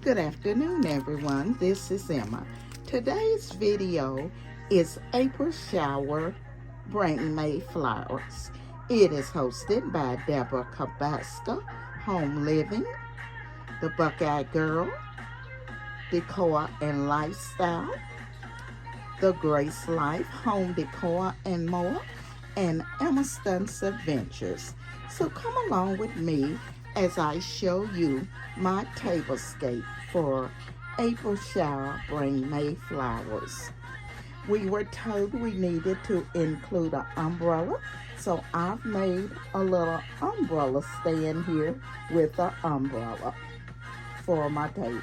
Good afternoon, everyone. This is Emma. Today's video is April Shower Bring May Flowers. It is hosted by Deborah Kabaska, Home Living, the Buckeye Girl, Decor and Lifestyle, the Grace Life, Home Decor and more, and Emma Stunts Adventures. So come along with me as I show you my tablescape for April Shower Bring May Flowers. We were told we needed to include an umbrella, so I've made a little umbrella stand here with an umbrella for my table.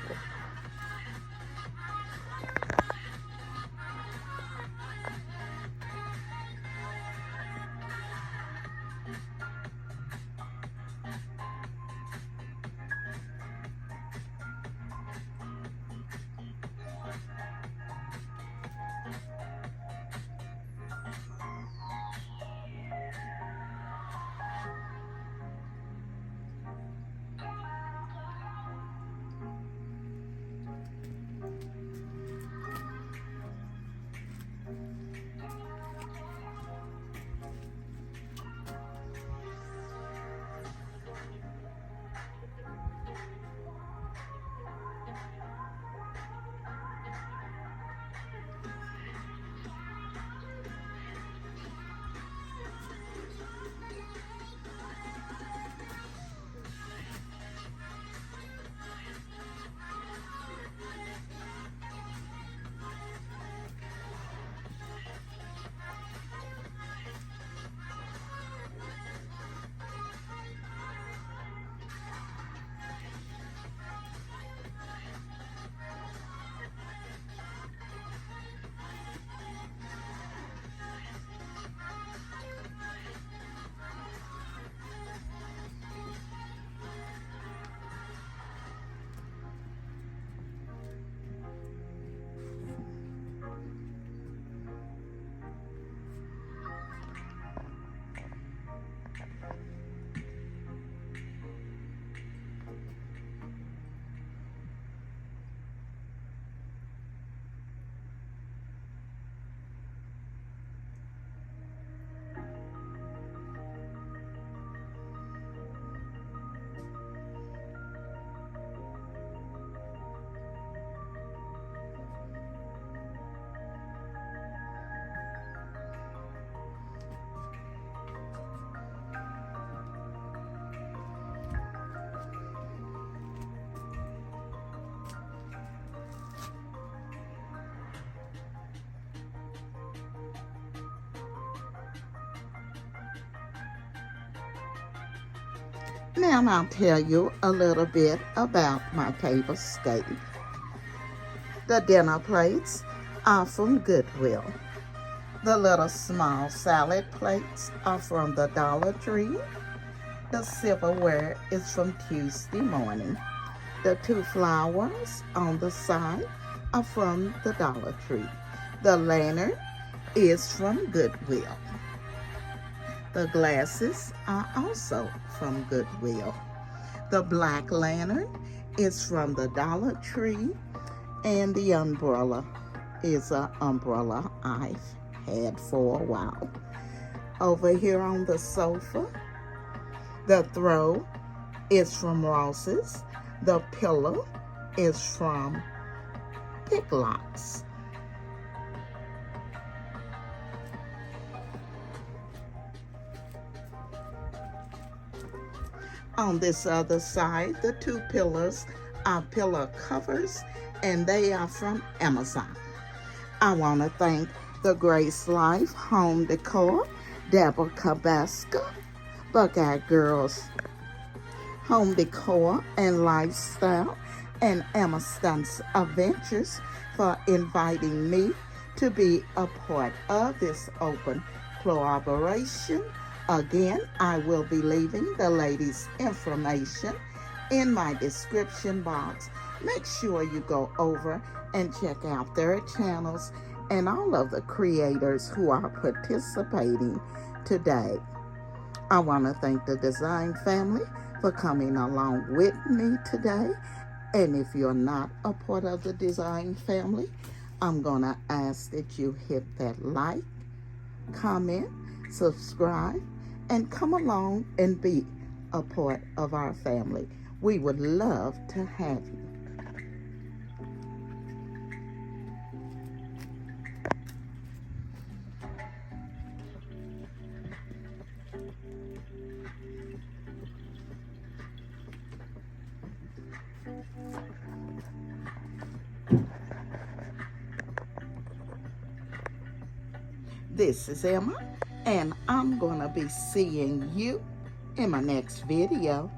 Now I'll tell you a little bit about my tablescape. The dinner plates are from Goodwill. The little small salad plates are from the Dollar Tree. The silverware is from Tuesday Morning. The two flowers on the side are from the Dollar Tree. The lantern is from Goodwill. The glasses are also from Goodwill. The black lantern is from the Dollar Tree, and the umbrella is an umbrella I've had for a while. Over here on the sofa, the throw is from Ross's. The pillow is from Picklocks. On this other side, the two pillows are pillow covers, and they are from Amazon. I want to thank the Grace Life Home Decor, Deborah Kabaska, Buckeye Girls Home Decor and Lifestyle, and Emma Stunts Adventures for inviting me to be a part of this open collaboration. Again, I will be leaving the ladies' information in my description box. Make sure you go over and check out their channels and all of the creators who are participating today. I want to thank the design family for coming along with me today And if you're not a part of the design family, I'm gonna ask that you hit that like, comment, subscribe, and come along and be a part of our family. We would love to have you. This is Emma, and I'm gonna be seeing you in my next video.